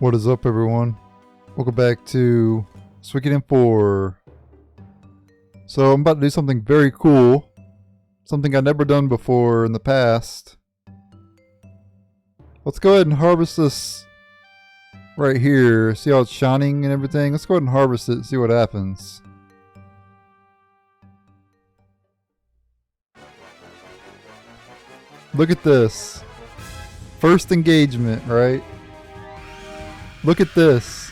What is up, everyone? Welcome back to Suikoden 4. So I'm about to do something very cool. Something I've never done before in the past. Let's go ahead and harvest this right here. See how it's shining and everything? Let's go ahead and harvest it and see what happens. Look at this. First engagement, right? Look at this.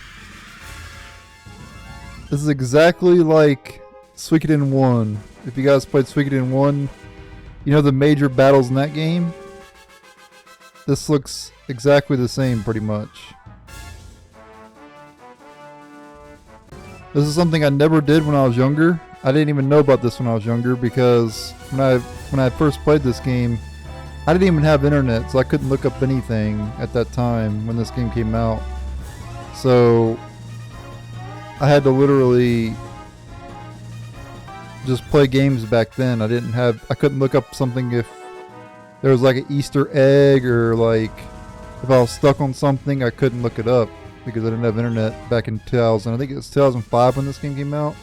This is exactly like Suikoden 1. If you guys played Suikoden 1, you know the major battles in that game? This looks exactly the same pretty much. This is something I never did when I was younger. I didn't even know about this when I was younger because when I first played this game, I didn't even have internet, so I couldn't look up anything at that time when this game came out. So I had to literally just play games back then. I couldn't look up something if there was like an Easter egg, or like if I was stuck on something, I couldn't look it up because I didn't have internet back in 2000. I think it was 2005 when this game came out.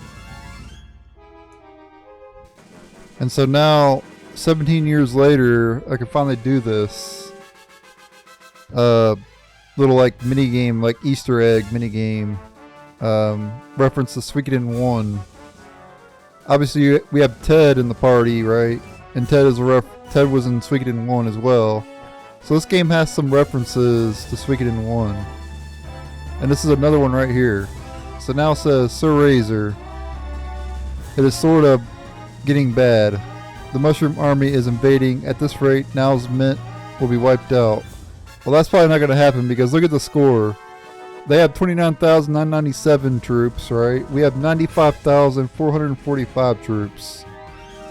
And so now, 17 years later, I can finally do this. Little like mini game, like Easter egg mini game, reference to Suikoden 1. Obviously, we have Ted in the party, right? And Ted was in Suikoden 1 as well. So this game has some references to Suikoden 1. And this is another one right here. So now it says, Sir Razor. It is sort of getting bad. The Mushroom Army is invading. At this rate, Now's Mint will be wiped out. Well, that's probably not going to happen because look at the score. They have 29,997 troops, right? We have 95,445 troops.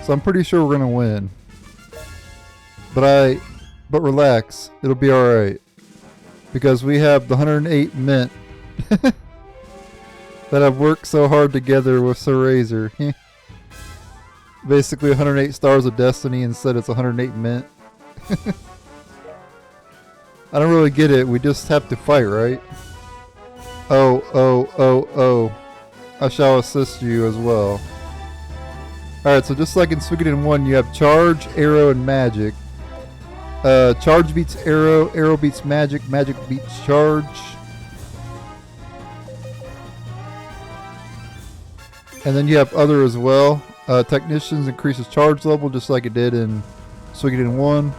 So I'm pretty sure we're going to win. But relax. It'll be alright. Because we have the 108 mint that have worked so hard together with Sir Razor. Basically 108 stars of destiny instead it's 108 mint. I don't really get it. We just have to fight, right? Oh. I shall assist you as well. Alright, so just like in Suikoden 1, you have charge, arrow, and magic. Charge beats arrow, arrow beats magic, magic beats charge. And then you have other as well. Technicians increases charge level just like it did in Suikoden 1.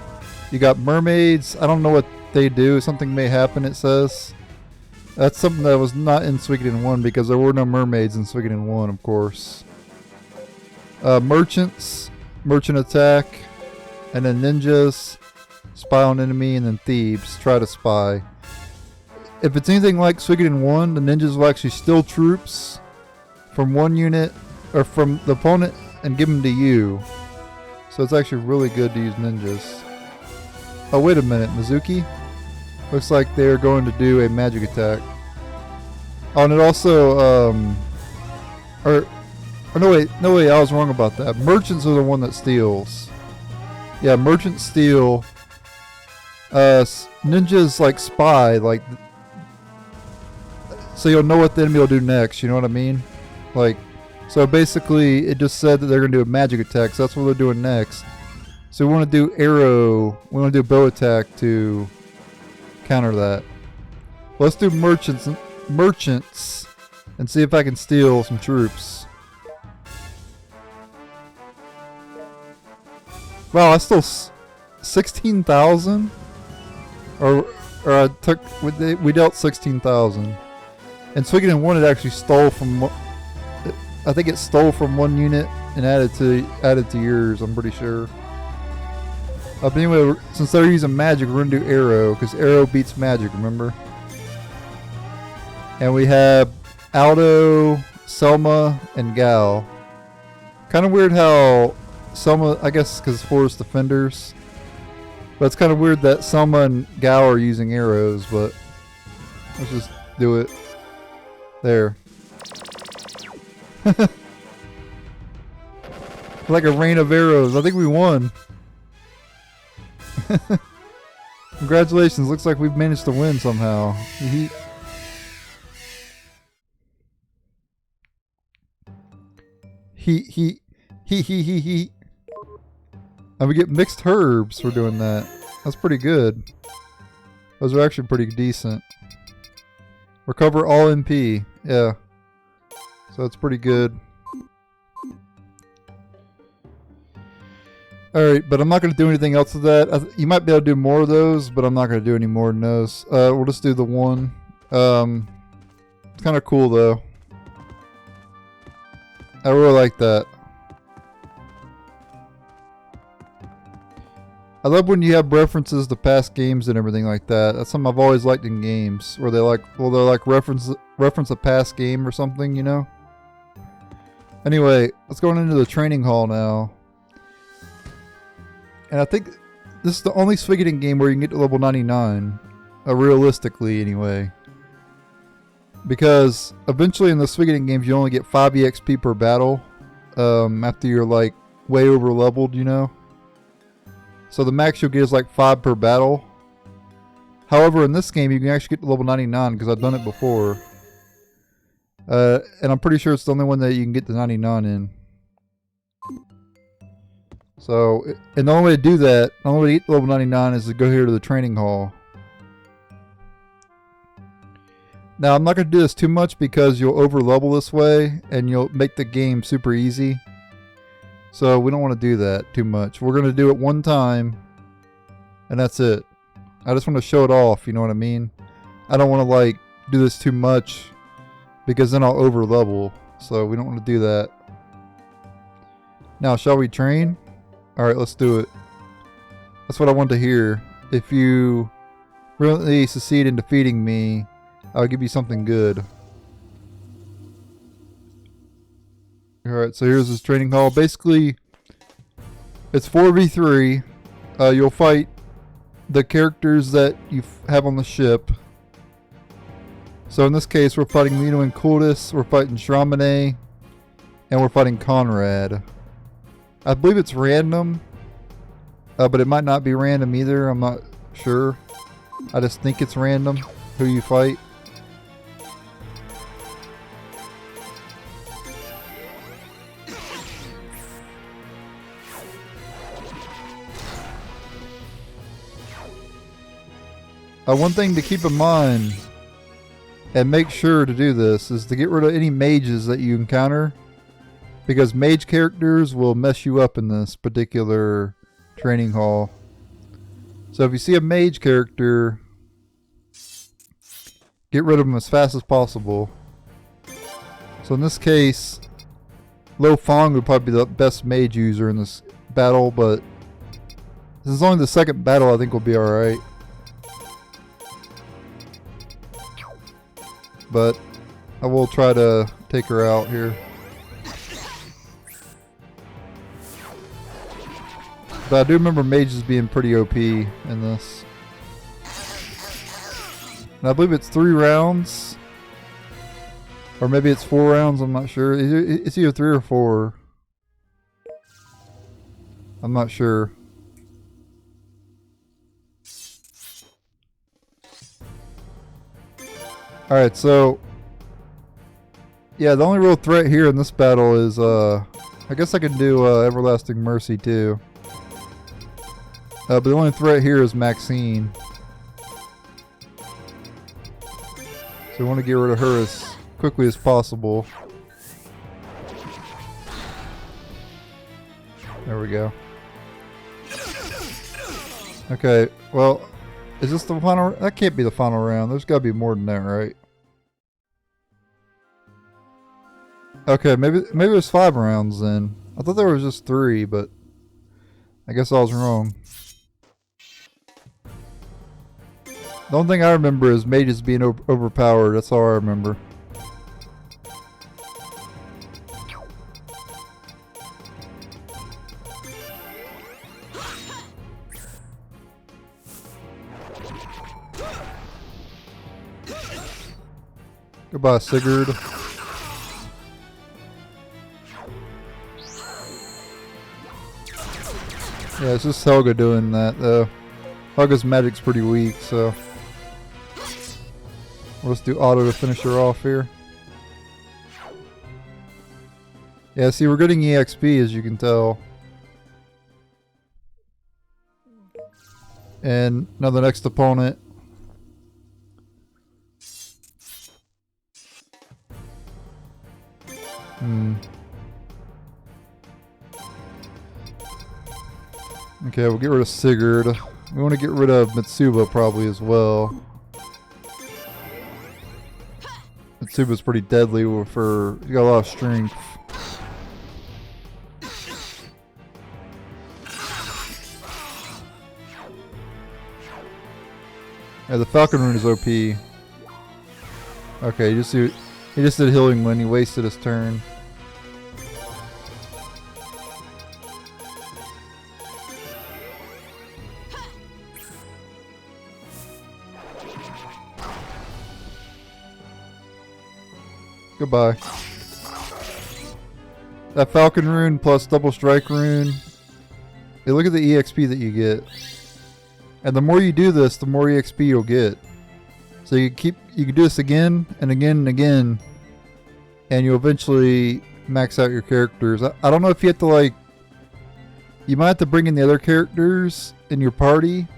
You got mermaids. I don't know what they do. Something may happen, it says. That's something that was not in Suikoden 1 because there were no mermaids in Suikoden 1, of course. Merchants, merchant attack, and then ninjas, spy on enemy, and then thieves, try to spy. If it's anything like Suikoden 1, the ninjas will actually steal troops from one unit or from the opponent and give them to you. So it's actually really good to use ninjas. Oh, wait a minute, Mizuki? Looks like they're going to do a magic attack. Oh, and it also, no wait, I was wrong about that. Merchants are the one that steals. Yeah, merchants steal. Ninjas like spy, like, so you'll know what the enemy will do next, you know what I mean? Like, so basically it just said that they're going to do a magic attack, so that's what they're doing next. So we want to do arrow, we want to do bow attack to counter that. Let's do merchants and see if I can steal some troops. Wow, I stole 16,000? Or I took, we dealt 16,000. And Suikoden 1 it actually stole from, I think it stole from one unit and added to yours, I'm pretty sure. But anyway, since they're using magic, we're going to do arrow, because arrow beats magic, remember? And we have Aldo, Selma, and Gal. Kind of weird how Selma, I guess because Forest Defenders. But it's kind of weird that Selma and Gal are using arrows, but let's just do it. There. Like a rain of arrows. I think we won. Congratulations, looks like we've managed to win somehow. He. And we get mixed herbs for doing that. That's pretty good. Those are actually pretty decent. Recover all MP. Yeah. So it's pretty good. Alright, but I'm not going to do anything else with that. You might be able to do more of those, but I'm not going to do any more than those. We'll just do the one. It's kind of cool though. I really like that. I love when you have references to past games and everything like that. That's something I've always liked in games, where they reference a past game or something, you know? Anyway, let's go into the training hall now. And I think this is the only Suikoden game where you can get to level 99. Realistically, anyway. Because eventually in the Suikoden games you only get 5 EXP per battle. After you're like way over leveled, you know? So the max you'll get is like 5 per battle. However, in this game you can actually get to level 99 because I've done it before. And I'm pretty sure it's the only one that you can get to 99 in. So, and the only way to do that, the only way to get to level 99 is to go here to the training hall. Now, I'm not going to do this too much because you'll over level this way and you'll make the game super easy. So we don't want to do that too much. We're going to do it one time and that's it. I just want to show it off, you know what I mean? I don't want to like do this too much because then I'll over level. So we don't want to do that. Now, shall we train? Alright, let's do it. That's what I want to hear. If you really succeed in defeating me, I'll give you something good. Alright, so here's this training hall. Basically, it's 4v3. You'll fight the characters that you have on the ship. So in this case, we're fighting Lino and Kultus, we're fighting Shramane, and we're fighting Conrad. I believe it's random, but it might not be random either. I'm not sure. I just think it's random who you fight. One thing to keep in mind, and make sure to do this, is to get rid of any mages that you encounter. Because mage characters will mess you up in this particular training hall. So if you see a mage character, get rid of them as fast as possible. So in this case, Lo Fong would probably be the best mage user in this battle, but this is only the second battle. I think we'll be alright. But I will try to take her out here. But I do remember mages being pretty OP in this. And I believe it's 3 rounds. Or maybe it's 4 rounds, I'm not sure. It's either 3 or 4. I'm not sure. Alright, so yeah, the only real threat here in this battle is I guess I can do Everlasting Mercy too. But the only threat here is Maxine. So we want to get rid of her as quickly as possible. There we go. Okay, well, is this the final? That can't be the final round. There's got to be more than that, right? Okay, maybe there's 5 rounds then. I thought there was just 3, but I guess I was wrong. The only thing I remember is mages being overpowered. That's all I remember. Goodbye, Sigurd. Yeah, it's just Helga doing that though. Helga's magic's pretty weak, so we'll just do auto to finish her off here. Yeah, see, we're getting EXP, as you can tell. And now the next opponent. Okay, we'll get rid of Sigurd. We want to get rid of Mitsuba probably as well. Mitsuba's pretty deadly for... He's got a lot of strength. Yeah, the Falcon Rune is OP. Okay, he just did healing when he wasted his turn. Goodbye. That Falcon Rune plus Double Strike Rune. Hey, look at the EXP that you get. And the more you do this, the more EXP you'll get. So you can do this again and again and again, and you'll eventually max out your characters. I don't know if you have to, like, you might have to bring in the other characters in your party,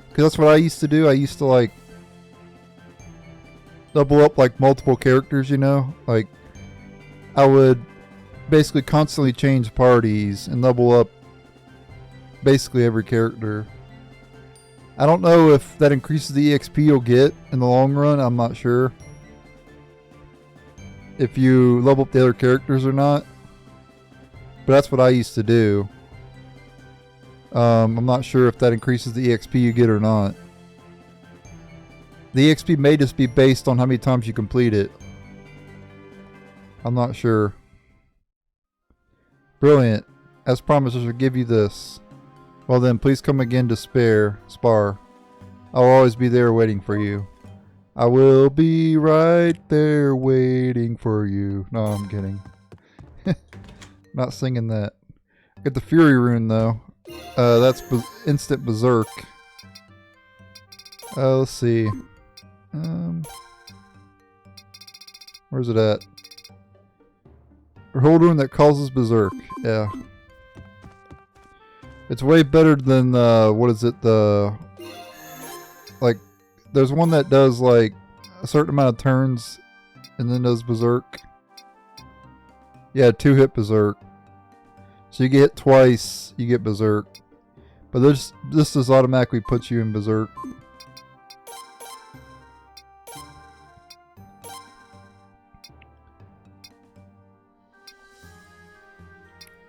because that's what I used to do. I used to, like, double up, like, multiple characters, you know? Like, I would basically constantly change parties and double up basically every character. I don't know if that increases the EXP you'll get in the long run. I'm not sure if you level up the other characters or not. But that's what I used to do. I'm not sure if that increases the EXP you get or not. The EXP may just be based on how many times you complete it. I'm not sure. Brilliant. As promised, I shall give you this. Well then, please come again to spar. I'll always be there waiting for you. I will be right there waiting for you. No, I'm kidding. Not singing that. Get the Fury Rune though. That's instant Berserk. Let's see. Where's it at? Hold Rune that causes Berserk. Yeah. It's way better than, what is it, like, there's one that does, like, a certain amount of turns and then does Berserk. Yeah, 2-hit Berserk. So you get hit twice, you get Berserk. But this just automatically puts you in Berserk.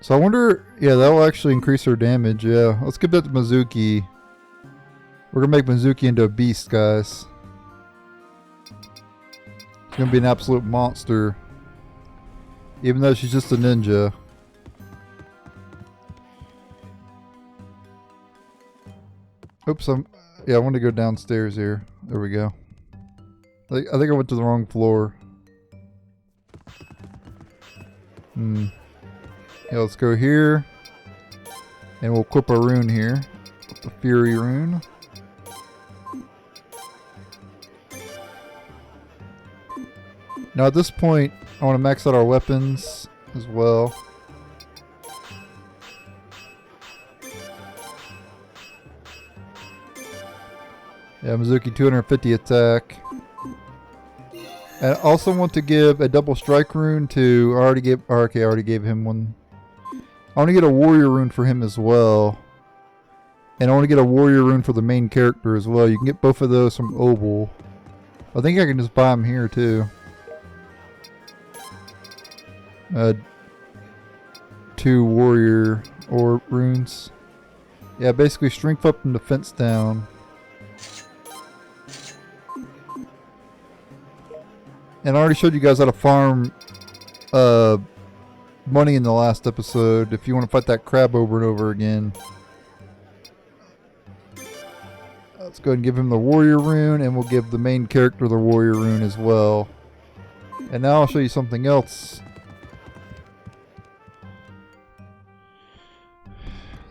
So I wonder, yeah, that will actually increase her damage, yeah. Let's give that to Mizuki. We're going to make Mizuki into a beast, guys. She's going to be an absolute monster. Even though she's just a ninja. Oops, I want to go downstairs here. There we go. I think I went to the wrong floor. Yeah, let's go here. And we'll equip our rune here. The Fury Rune. Now at this point, I want to max out our weapons as well. Yeah, Mizuki 250 attack. And I also want to give a double strike rune to... I already gave him one. I want to get a warrior rune for him as well. And I want to get a warrior rune for the main character as well. You can get both of those from Obel. I think I can just buy them here too. 2 warrior or runes. Yeah, basically strength up and defense down. And I already showed you guys how to farm money in the last episode if you want to fight that crab over and over again. Let's go ahead and give him the warrior rune, and we'll give the main character the warrior rune as well. And now I'll show you something else.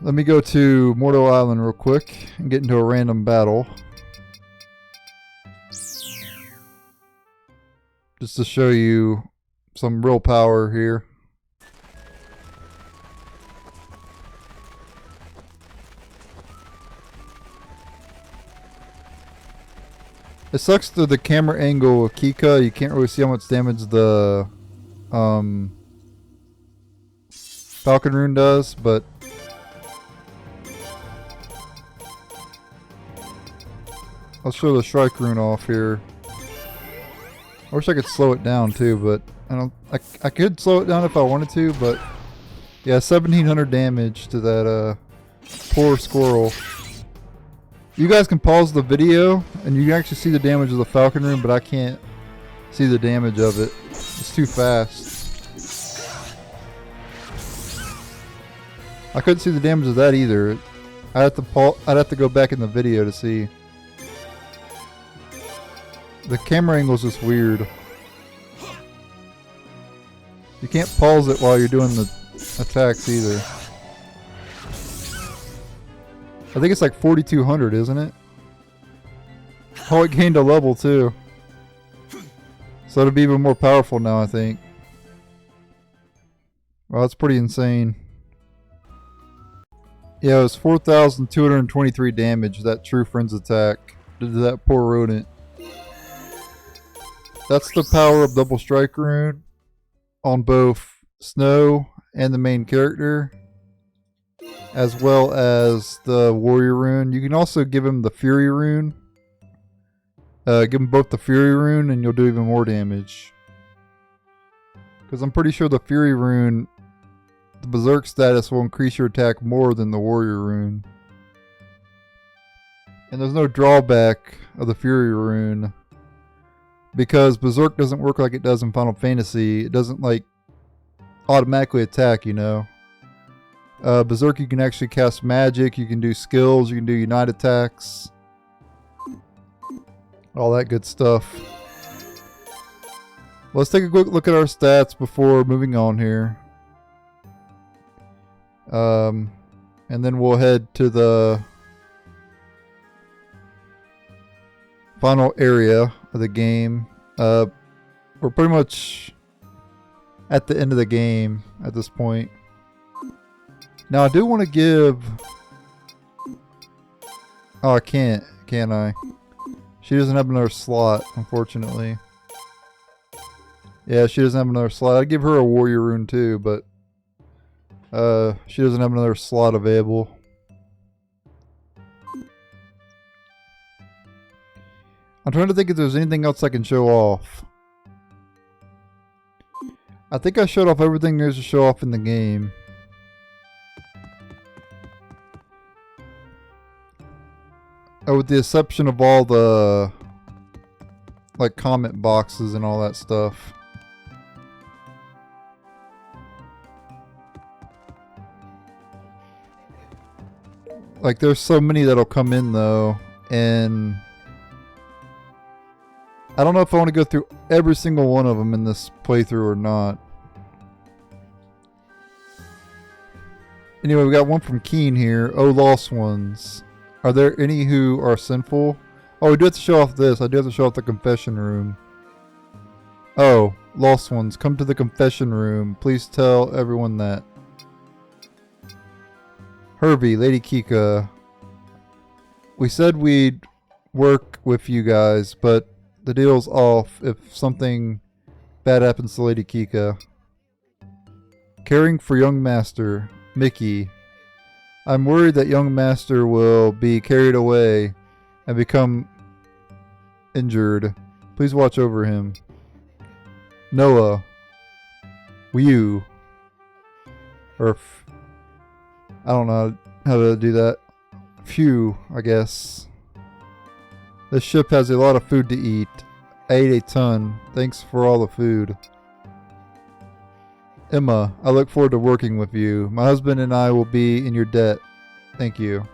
Let me go to Morto Island real quick and get into a random battle. Just to show you some real power here. It sucks through the camera angle of Kika. You can't really see how much damage the Falcon Rune does, but I'll show the Strike Rune off here. I wish I could slow it down too, but I could slow it down if I wanted to, but yeah, 1700 damage to that poor squirrel. You guys can pause the video and you can actually see the damage of the Falcon Rune, but I can't see the damage of it. It's too fast. I couldn't see the damage of that either. I'd have to go back in the video to see. The camera angle is just weird. You can't pause it while you're doing the attacks either. I think it's like 4200, isn't it? Oh, it gained a level too. So it'll be even more powerful now, I think. Well, that's pretty insane. Yeah, it was 4,223 damage, that True Friends attack did to that poor rodent. That's the power of Double Strike Rune on both Snow and the main character, as well as the Warrior Rune. You can also give him the Fury Rune. Give him both the Fury Rune and you'll do even more damage. Because I'm pretty sure the Fury Rune, the Berserk status will increase your attack more than the Warrior Rune. And there's no drawback of the Fury Rune, because Berserk doesn't work like it does in Final Fantasy. It doesn't like automatically attack, you know. Berserk, you can actually cast magic, you can do skills, you can do unite attacks, all that good stuff. Let's take a quick look at our stats before moving on here. And then we'll head to the final area of the game. We're pretty much at the end of the game at this point. Now I do want to give... Oh, I can't. Can I? She doesn't have another slot, unfortunately. Yeah, she doesn't have another slot. I'd give her a Warrior Rune too, but she doesn't have another slot available. I'm trying to think if there's anything else I can show off. I think I showed off everything there's to show off in the game. Oh, with the exception of all the like comment boxes and all that stuff. Like there's so many that'll come in though, and I don't know if I want to go through every single one of them in this playthrough or not. Anyway, we got one from Keen here. Oh, lost ones. Are there any who are sinful? Oh, we do have to show off this. I do have to show off the confession room. Oh, lost ones, come to the confession room. Please tell everyone that. Hervey, Lady Kika. We said we'd work with you guys, but the deal's off if something bad happens to Lady Kika. Caring for young master, Mickey. I'm worried that young master will be carried away and become injured. Please watch over him. Noah. Wyu. Or I don't know how to do that. Phew, I guess. This ship has a lot of food to eat. I ate a ton. Thanks for all the food. Emma, I look forward to working with you. My husband and I will be in your debt. Thank you.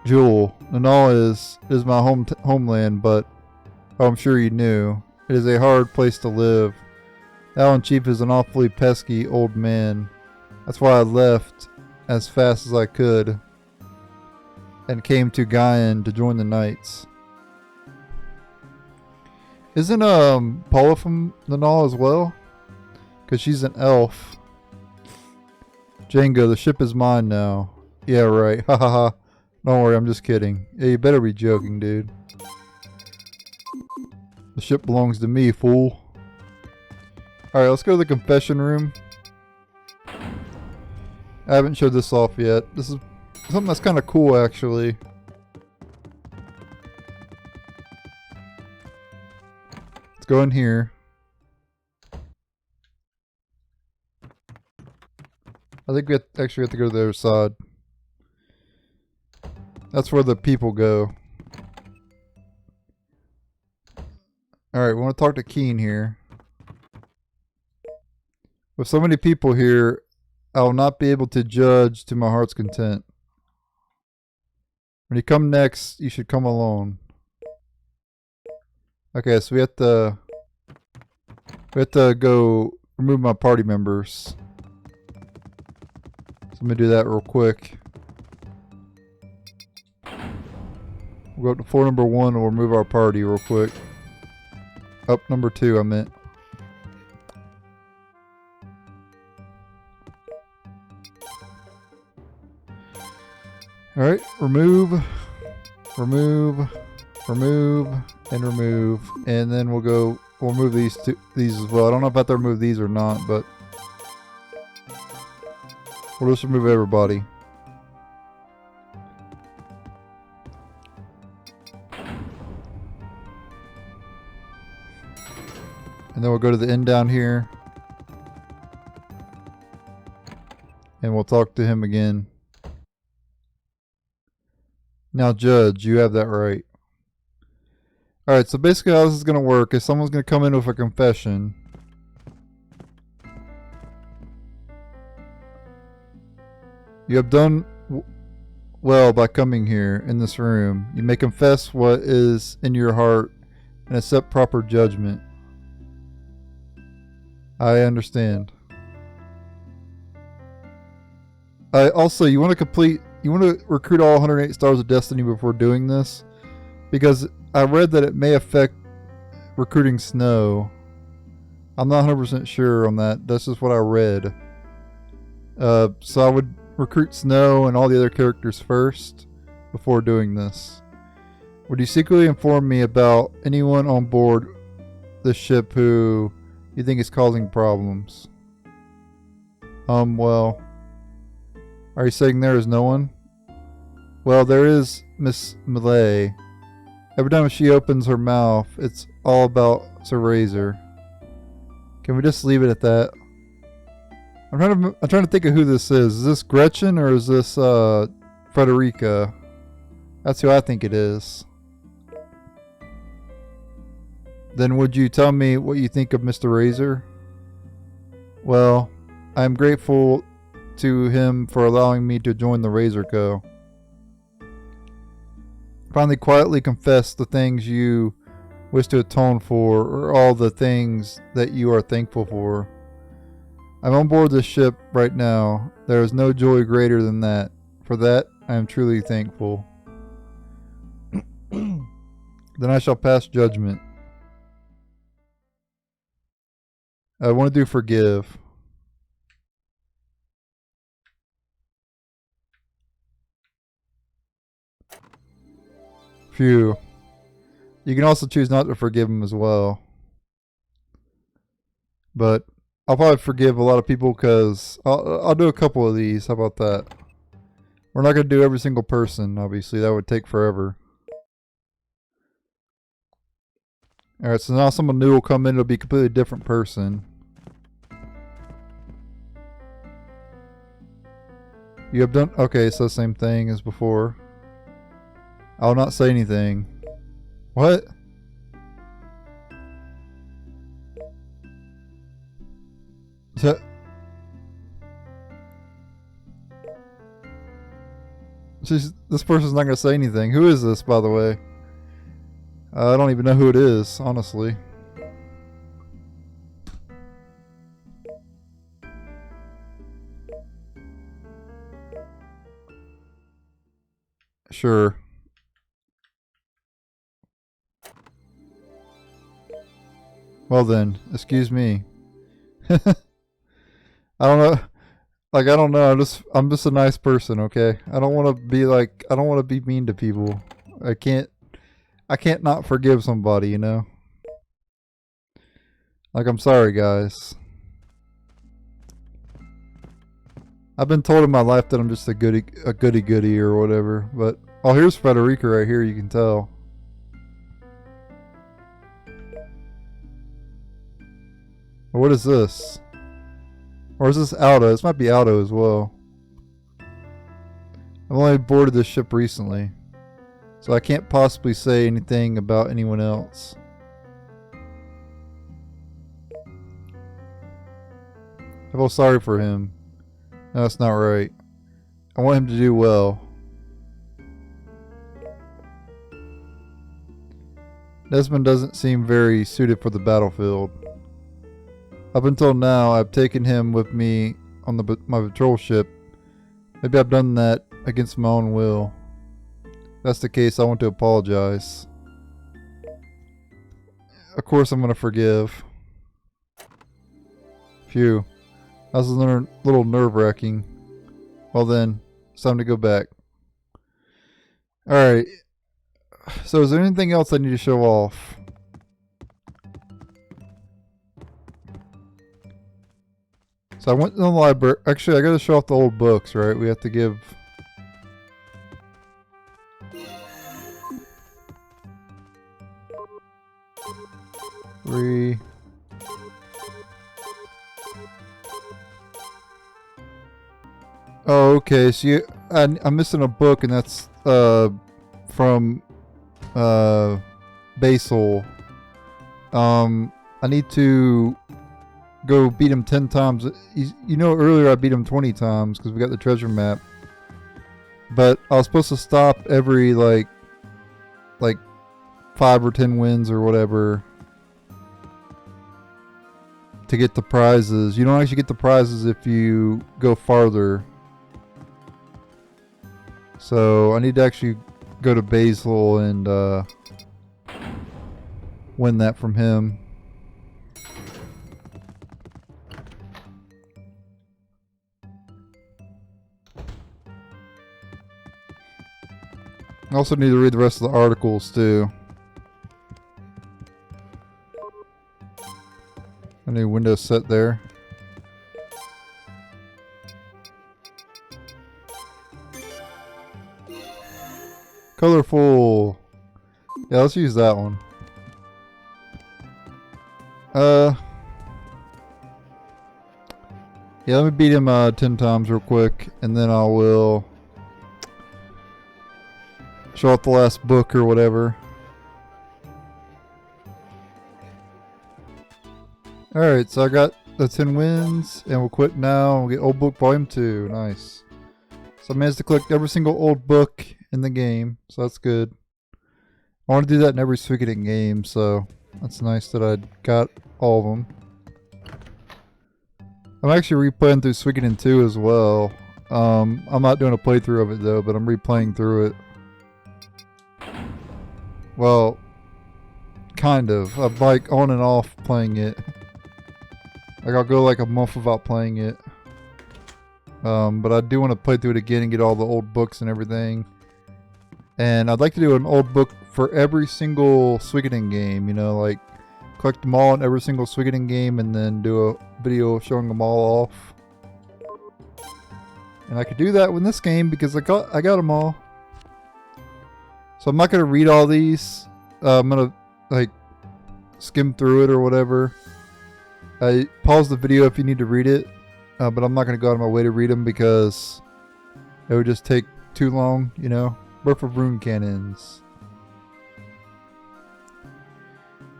Jewel, Nanala is my homeland, but I'm sure you knew. It is a hard place to live. Alan Chief is an awfully pesky old man. That's why I left as fast as I could and came to Gaian to join the Knights. Isn't Paula from Nanala as well? Because she's an elf. Django, the ship is mine now. Yeah, right. Ha ha ha. Don't worry, I'm just kidding. Yeah, you better be joking, dude. The ship belongs to me, fool. Alright, let's go to the confession room. I haven't showed this off yet. This is something that's kind of cool, actually. Let's go in here. I think we actually have to go to the other side. That's where the people go. Alright, we want to talk to Keen here. With so many people here, I will not be able to judge to my heart's content. When you come next, you should come alone. Okay, so we have to go remove my party members. So I'm gonna do that real quick. We'll go up to floor number 1 and we'll remove our party real quick. Up number 2, I meant. Alright, remove, remove, remove, and remove. And then we'll remove these as well. I don't know if I have to remove these or not, but we'll just remove everybody. And then we'll go to the end down here. And we'll talk to him again. Now, Judge, you have that right. Alright, so basically how this is going to work is someone's going to come in with a confession. You have done well by coming here in this room. You may confess what is in your heart and accept proper judgment. I understand. Also, you want to recruit all 108 stars of destiny before doing this, because I read that it may affect recruiting Snow. I'm not 100% sure on that. That's just what I read. So I would recruit Snow and all the other characters first before doing this. Would you secretly inform me about anyone on board the ship who you think is causing problems? Well, are you saying there is no one? Well, there is Miss Malay. Every time she opens her mouth, it's all about Sir Razor. Can we just leave it at that? I'm trying to think of who this is. Is this Gretchen or is this Frederica? That's who I think it is. Then would you tell me what you think of Mr. Razor? Well, I'm grateful to him for allowing me to join the Razor Co. Finally, quietly confess the things you wish to atone for, or all the things that you are thankful for. I'm on board this ship right now. There is no joy greater than that. For that, I am truly thankful. Then I shall pass judgment. I want to do forgive. Phew. You can also choose not to forgive him as well. But I'll probably forgive a lot of people because I'll do a couple of these. How about that? We're not going to do every single person, obviously. That would take forever. Alright, so now someone new will come in. It'll be a completely different person. You have done... Okay, so same thing as before. I will not say anything. What? So, this person's not going to say anything. Who is this, by the way? I don't even know who it is, honestly. Sure. Well then, excuse me. I don't know. Like, I don't know. I'm just a nice person, okay? I don't want to be mean to people. I can't I can't not forgive somebody, you know? Like, I'm sorry, guys. I've been told in my life that I'm just a goody-goody or whatever, but... Oh, here's Frederica right here, you can tell. What is this? Or is this Aldo? This might be Aldo as well. I've only boarded this ship recently, so I can't possibly say anything about anyone else. I feel sorry for him. No, that's not right. I want him to do well. Desmond doesn't seem very suited for the battlefield. Up until now, I've taken him with me on my patrol ship. Maybe I've done that against my own will. If that's the case, I want to apologize. Of course I'm going to forgive. Phew. That was a little nerve-wracking. Well then, it's time to go back. Alright. So is there anything else I need to show off? So I went to the library. Actually, I gotta show off the old books, right? We have to give... Three... Oh, okay. So I'm missing a book, and that's from Basil. I need to go beat him 10 times. You know, earlier I beat him 20 times because we got the treasure map. But I was supposed to stop every like 5 or 10 wins or whatever to get the prizes. You don't actually get the prizes if you go farther. So I need to actually go to Basil and win that from him. I also need to read the rest of the articles too. A new window set there. Colorful. Yeah, let's use that one. Yeah, let me beat him 10 times real quick, and then I will show off the last book or whatever. Alright, so I got the 10 wins, and we'll quit now. We'll get Old Book Volume 2. Nice. So I managed to collect every single old book in the game, so that's good. I want to do that in every Suikoden game, so that's nice that I got all of them. I'm actually replaying through Suikoden 2 as well. I'm not doing a playthrough of it though, but I'm replaying through it. Well, kind of. I'm like on and off playing it. Like I'll go like a month without playing it. But I do want to play through it again and get all the old books and everything. And I'd like to do an old book for every single Suikoden game, you know, like collect them all in every single Suikoden game and then do a video showing them all off. And I could do that with this game because I got them all. So I'm not going to read all these. I'm going to like skim through it or whatever. I pause the video if you need to read it. But I'm not going to go out of my way to read them because it would just take too long, you know. Birth of Rune Cannons.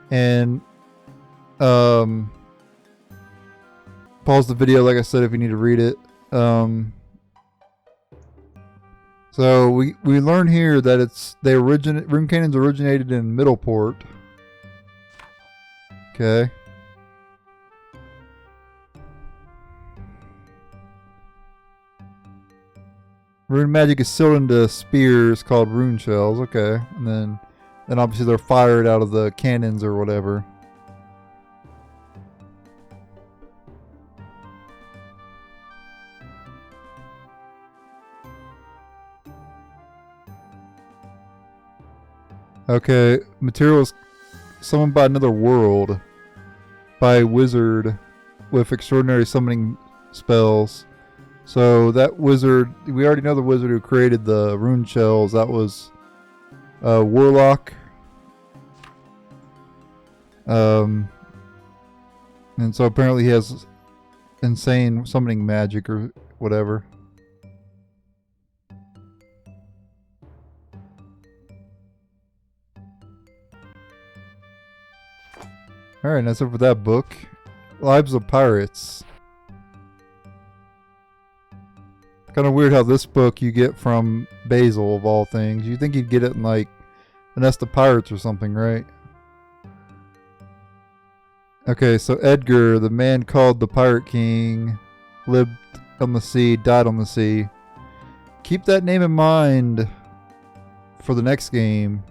And pause the video like I said if you need to read it. So we learn here that Rune Cannons originated in Middleport. Okay. Rune magic is sealed into spears called rune shells. Okay, and then obviously they're fired out of the cannons or whatever. Okay, materials summoned by another world by a wizard with extraordinary summoning spells. So that wizard, we already know the wizard who created the rune shells. That was Warlock. And so apparently he has insane summoning magic or whatever. Alright, that's it for that book. Lives of Pirates. Kind of weird how this book you get from Basil, of all things. You think you'd get it in like the Nest of Pirates or something, right? Okay, so Edgar, the man called the Pirate King, lived on the sea, died on the sea. Keep that name in mind for the next game.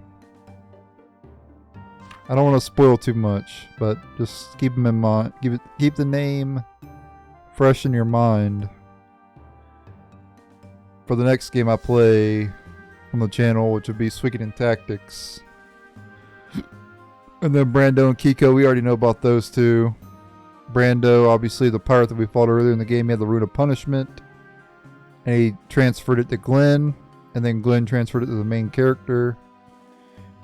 I don't want to spoil too much, but just keep him in mind. Keep the name fresh in your mind for the next game I play on the channel, which would be Suikoden Tactics. And then Brando and Kiko, we already know about those two. Brando, obviously the pirate that we fought earlier in the game, he had the Rune of Punishment. And he transferred it to Glenn. And then Glenn transferred it to the main character.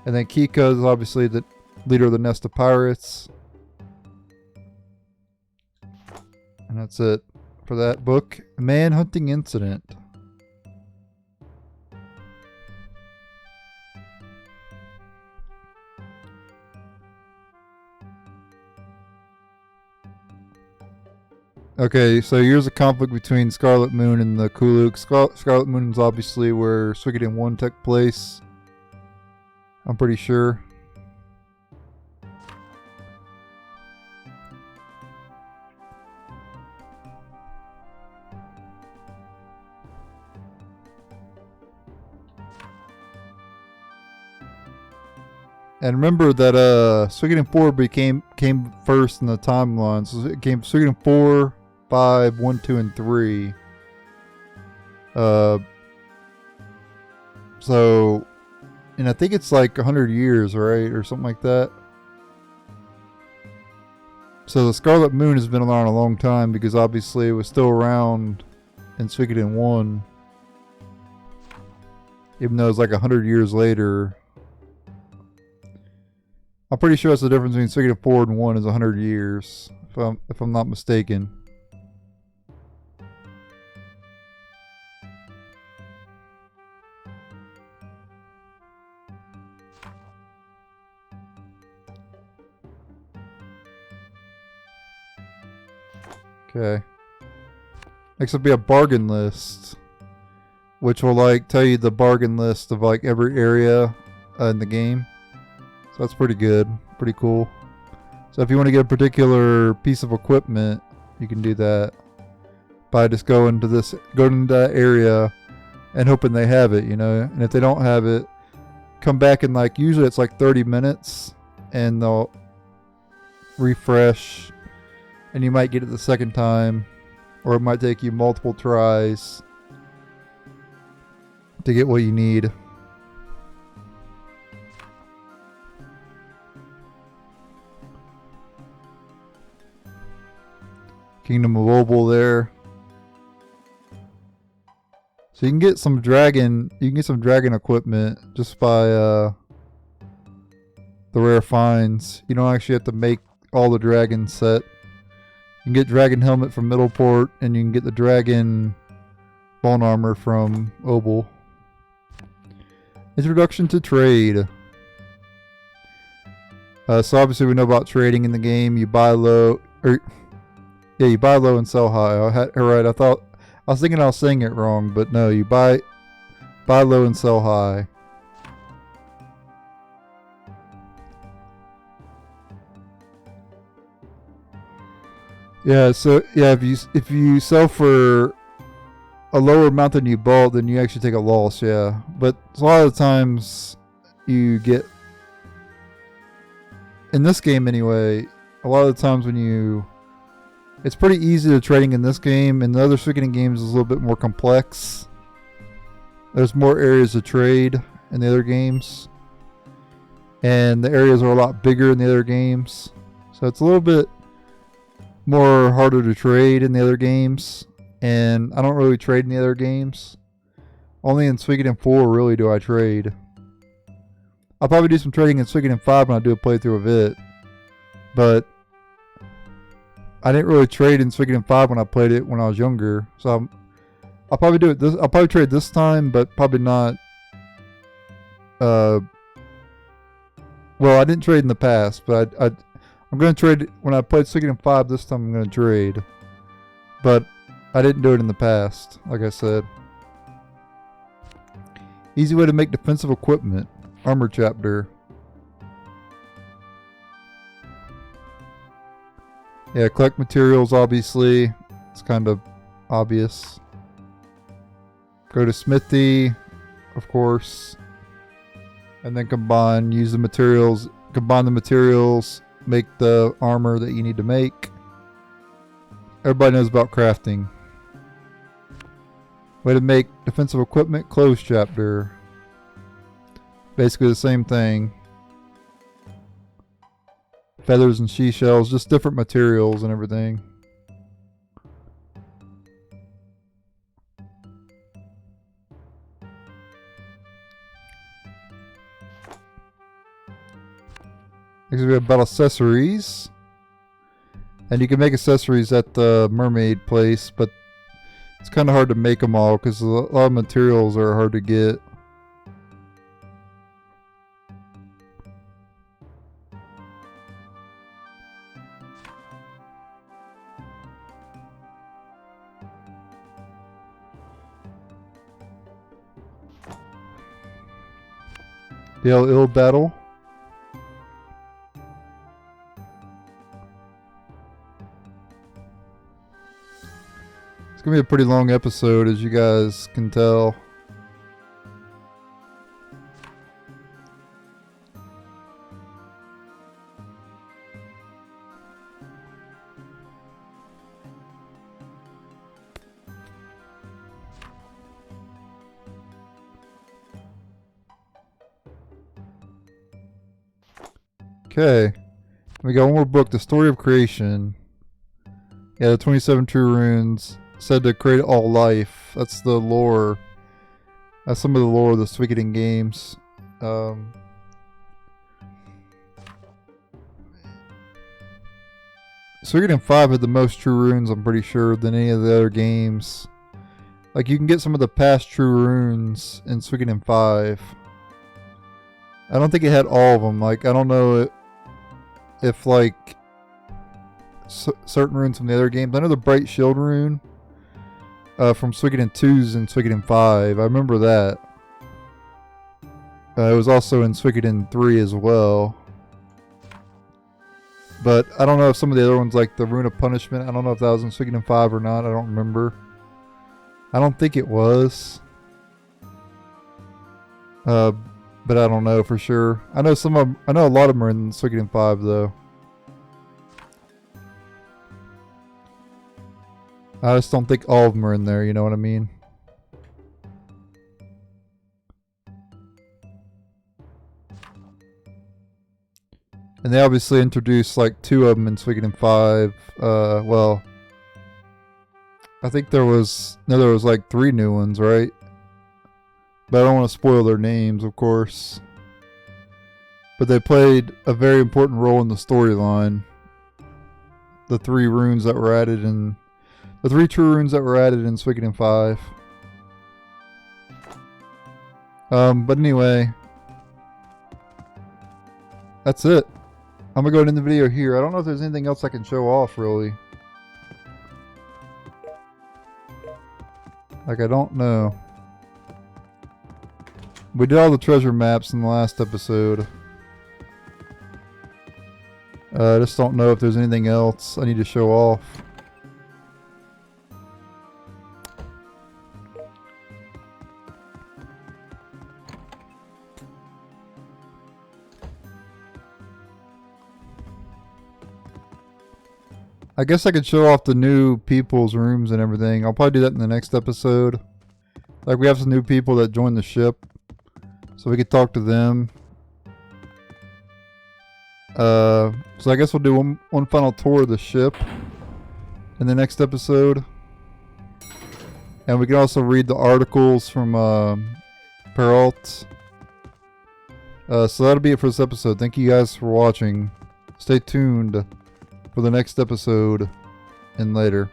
And then Kiko is obviously the leader of the Nest of Pirates. And that's it for that book. Manhunting Incident. Okay, so here's a conflict between Scarlet Moon and the Kuluk. Scarlet Moon is obviously where Suikoden 1 took place. I'm pretty sure. And remember that Suikoden 4 came first in the timeline. So it came Suikoden 4, 5, 1, 2, and 3. So, and I think it's like 100 years, right? Or something like that. So the Scarlet Moon has been around a long time because obviously it was still around in Suikoden 1. Even though it's like 100 years later. I'm pretty sure that's the difference between Suikoden 4 and 1 is 100 years. If I'm not mistaken. Okay. Next will be a bargain list, which will like tell you the bargain list of like every area in the game. So that's pretty good, pretty cool. So if you want to get a particular piece of equipment, you can do that by just going to that area and hoping they have it, you know. And if they don't have it, come back in like usually it's like 30 minutes, and they'll refresh. And you might get it the second time, or it might take you multiple tries to get what you need. Kingdom of Opal there. So you can get some dragon equipment just by the rare finds. You don't actually have to make all the dragon set. You can get dragon helmet from Middleport, and you can get the dragon bone armor from Opal. Introduction to trade. So obviously we know about trading in the game. You buy low, you buy low and sell high. I was thinking I was saying it wrong, but no, you buy low and sell high. Yeah, so yeah, if you sell for a lower amount than you bought, then you actually take a loss, yeah. But a lot of the times you get, in this game anyway, a lot of the times it's pretty easy to trading in this game. In the other Suikoden games, it's a little bit more complex. There's more areas to trade in the other games. and the areas are a lot bigger in the other games. So it's a little bit more harder to trade in the other games, and I don't really trade in the other games. Only in Suikoden 4 really do I trade. I'll probably do some trading in Suikoden 5 when I do a playthrough of it, but I didn't really trade in Suikoden 5 when I played it when I was younger. So I'll probably do it I'll probably trade this time, but probably not. Well, I didn't trade in the past, but I'm going to trade when I played Suikoden 5 this time. I'm going to trade, but I didn't do it in the past, like I said. Easy way to make defensive equipment. Armor chapter. Yeah, collect materials, obviously. It's kind of obvious. Go to smithy, of course. And then combine the materials, make the armor that you need to make. Everybody knows about crafting. Way to make defensive equipment, closed chapter. Basically the same thing. Feathers and seashells, just different materials and everything. Next we have about accessories. And you can make accessories at the mermaid place, but it's kind of hard to make them all because a lot of materials are hard to get. The ill battle. It's gonna be a pretty long episode, as you guys can tell. Okay, we got one more book, The Story of Creation. Yeah, the 27 True Runes said to create all life. That's the lore. That's some of the lore of the Suikoden games. Suikoden 5 had the most true runes, I'm pretty sure, than any of the other games. Like, you can get some of the past true runes in Suikoden 5. I don't think it had all of them. Like, I don't know if like certain runes from the other games. I know the Bright Shield rune from Suikoden 2's and Suikoden 5. I remember that. It was also in Suikoden 3 as well. But I don't know if some of the other ones, like the Rune of Punishment, I don't know if that was in Suikoden 5 or not. I don't remember. I don't think it was. But I don't know for sure. I know some of them, I know a lot of them are in Suikoden 5 though. I just don't think all of them are in there, you know what I mean? And they obviously introduced like 2 of them in Suikoden 5. Well, I think there was like 3 new ones, right? But I don't want to spoil their names, of course. But they played a very important role in the storyline. The 3 runes that were added in... The 3 true runes that were added in Suikoden 5. But anyway. That's it. I'm going to go end the video here. I don't know if there's anything else I can show off, really. Like, I don't know. We did all the treasure maps in the last episode. I just don't know if there's anything else I need to show off. I guess I could show off the new people's rooms and everything. I'll probably do that in the next episode. Like, we have some new people that joined the ship, so we could talk to them. So I guess we'll do one final tour of the ship in the next episode. And we can also read the articles from Peralt. So that'll be it for this episode. Thank you guys for watching. Stay tuned for the next episode and later.